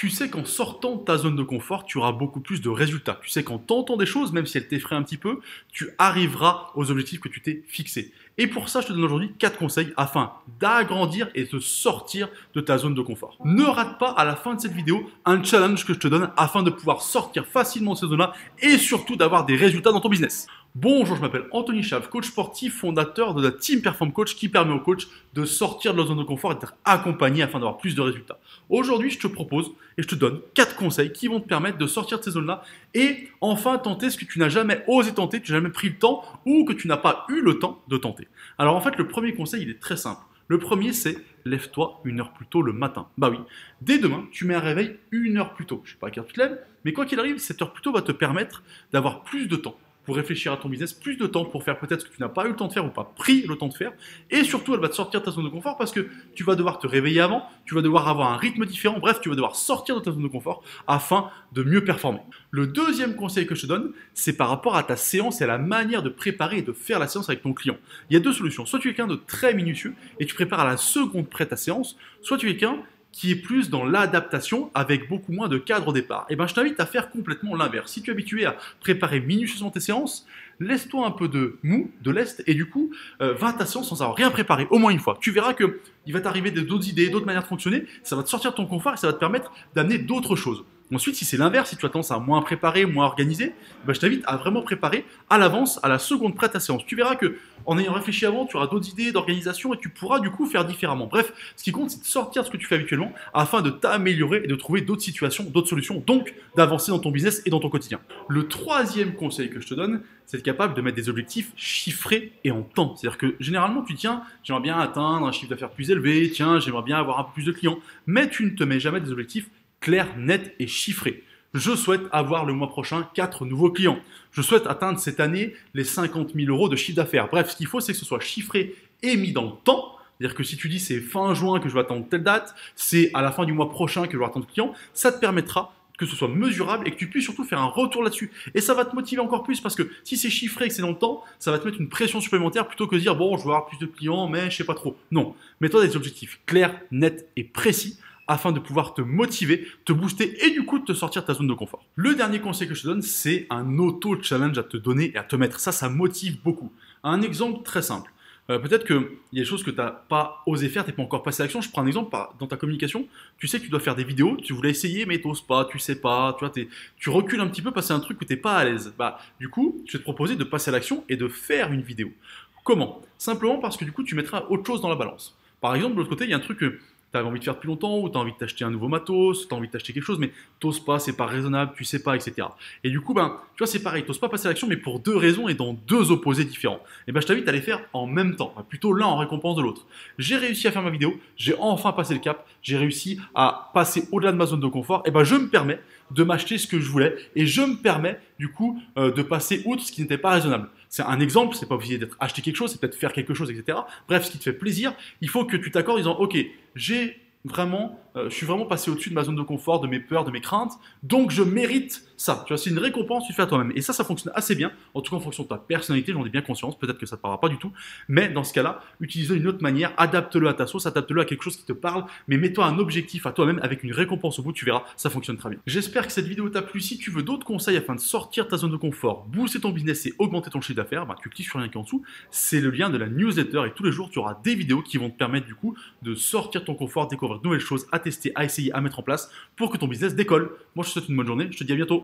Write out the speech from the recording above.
Tu sais qu'en sortant de ta zone de confort, tu auras beaucoup plus de résultats. Tu sais qu'en tentant des choses, même si elles t'effraient un petit peu, tu arriveras aux objectifs que tu t'es fixés. Et pour ça, je te donne aujourd'hui 4 conseils afin d'agrandir et de sortir de ta zone de confort. Ne rate pas à la fin de cette vidéo un challenge que je te donne afin de pouvoir sortir facilement de ces zones-là et surtout d'avoir des résultats dans ton business. Bonjour, je m'appelle Anthony Chave, coach sportif, fondateur de la Team Perform Coach qui permet aux coachs de sortir de leur zone de confort et d'être accompagnés afin d'avoir plus de résultats. Aujourd'hui, je te propose et je te donne 4 conseils qui vont te permettre de sortir de ces zones-là et enfin tenter ce que tu n'as jamais osé tenter, que tu n'as jamais pris le temps ou que tu n'as pas eu le temps de tenter. Alors en fait, le premier conseil, il est très simple. Le premier, c'est lève-toi 1 heure plus tôt le matin. Bah oui, dès demain, tu mets un réveil 1 heure plus tôt. Je ne sais pas à quelle heure tu te lèves, mais quoi qu'il arrive, cette heure plus tôt va te permettre d'avoir plus de temps pour réfléchir à ton business, plus de temps pour faire peut-être ce que tu n'as pas eu le temps de faire ou pas pris le temps de faire. Et surtout, elle va te sortir de ta zone de confort parce que tu vas devoir te réveiller avant, tu vas devoir avoir un rythme différent, bref, tu vas devoir sortir de ta zone de confort afin de mieux performer. Le deuxième conseil que je te donne, c'est par rapport à ta séance et à la manière de préparer et de faire la séance avec ton client. Il y a 2 solutions. Soit tu es quelqu'un de très minutieux et tu prépares à la seconde près ta séance, soit tu es quelqu'un qui est plus dans l'adaptation avec beaucoup moins de cadre au départ. Et ben, je t'invite à faire complètement l'inverse. Si tu es habitué à préparer minutieusement tes séances, laisse-toi un peu de mou, de lest, et du coup, va à ta séance sans avoir rien préparé, au moins une fois. Tu verras que il va t'arriver d'autres idées, d'autres manières de fonctionner, ça va te sortir de ton confort et ça va te permettre d'amener d'autres choses. Ensuite, si c'est l'inverse, si tu as tendance à moins préparer, moins organiser, ben je t'invite à vraiment préparer à l'avance, à la seconde près ta séance. Tu verras que en ayant réfléchi avant, tu auras d'autres idées d'organisation et tu pourras du coup faire différemment. Bref, ce qui compte, c'est de sortir de ce que tu fais habituellement afin de t'améliorer et de trouver d'autres situations, d'autres solutions, donc d'avancer dans ton business et dans ton quotidien. Le troisième conseil que je te donne, c'est d'être capable de mettre des objectifs chiffrés et en temps. C'est-à-dire que généralement, tu tiens, j'aimerais bien atteindre un chiffre d'affaires plus élevé, tiens, j'aimerais bien avoir un peu plus de clients, mais tu ne te mets jamais des objectifs clair, net et chiffré. Je souhaite avoir le mois prochain 4 nouveaux clients. Je souhaite atteindre cette année les 50 000 euros de chiffre d'affaires. Bref, ce qu'il faut, c'est que ce soit chiffré et mis dans le temps. C'est-à-dire que si tu dis c'est fin juin que je vais attendre telle date, c'est à la fin du mois prochain que je vais attendre client, ça te permettra que ce soit mesurable et que tu puisses surtout faire un retour là-dessus. Et ça va te motiver encore plus parce que si c'est chiffré et que c'est dans le temps, ça va te mettre une pression supplémentaire plutôt que de dire bon, je vais avoir plus de clients, mais je sais pas trop. Non, mets-toi des objectifs clairs, nets et précis afin de pouvoir te motiver, te booster et du coup de te sortir de ta zone de confort. Le dernier conseil que je te donne, c'est un auto-challenge à te donner et à te mettre. Ça motive beaucoup. Un exemple très simple. Peut-être qu'il y a des choses que tu n'as pas osé faire, tu n'es pas encore passé à l'action. Je prends un exemple dans ta communication. Tu sais que tu dois faire des vidéos, tu voulais essayer, mais tu n'oses pas, tu sais pas, tu vois, tu recules un petit peu, passer un truc où tu n'es pas à l'aise. Bah, du coup, je vais te proposer de passer à l'action et de faire une vidéo. Comment? Simplement parce que du coup, tu mettras autre chose dans la balance. Par exemple, de l'autre côté, il y a un truc que tu avais envie de faire depuis longtemps, ou tu as envie de t'acheter un nouveau matos, tu as envie de t'acheter quelque chose, mais t'oses pas, c'est pas raisonnable, tu sais pas, etc. Et du coup, ben, tu vois, c'est pareil, t'oses pas passer à l'action, mais pour 2 raisons et dans 2 opposés différents. Et ben, je t'invite à les faire en même temps, plutôt l'un en récompense de l'autre. J'ai réussi à faire ma vidéo, j'ai enfin passé le cap, j'ai réussi à passer au-delà de ma zone de confort, et ben, je me permets de m'acheter ce que je voulais, et je me permets, du coup, de passer outre ce qui n'était pas raisonnable. C'est un exemple, c'est pas obligé d'être acheter quelque chose, c'est peut-être faire quelque chose, etc. Bref, ce qui te fait plaisir, il faut que tu t'accordes en disant, ok, je suis vraiment passé au-dessus de ma zone de confort, de mes peurs, de mes craintes, donc je mérite ça. Tu vois, c'est une récompense que tu fais à toi-même. Et ça fonctionne assez bien, en tout cas en fonction de ta personnalité, j'en ai bien conscience, peut-être que ça ne te parlera pas du tout, mais dans ce cas-là, utilise-le d'une autre manière, adapte-le à ta sauce, adapte-le à quelque chose qui te parle, mais mets-toi un objectif à toi-même avec une récompense au bout, tu verras, ça fonctionne très bien. J'espère que cette vidéo t'a plu. Si tu veux d'autres conseils afin de sortir de ta zone de confort, booster ton business et augmenter ton chiffre d'affaires, bah, tu cliques sur le lien qui est en dessous, c'est le lien de la newsletter et tous les jours, tu auras des vidéos qui vont te permettre du coup de sortir de ton confort, découvrir de nouvelles choses, à tester, à essayer, à mettre en place pour que ton business décolle. Moi, je te souhaite une bonne journée, je te dis à bientôt.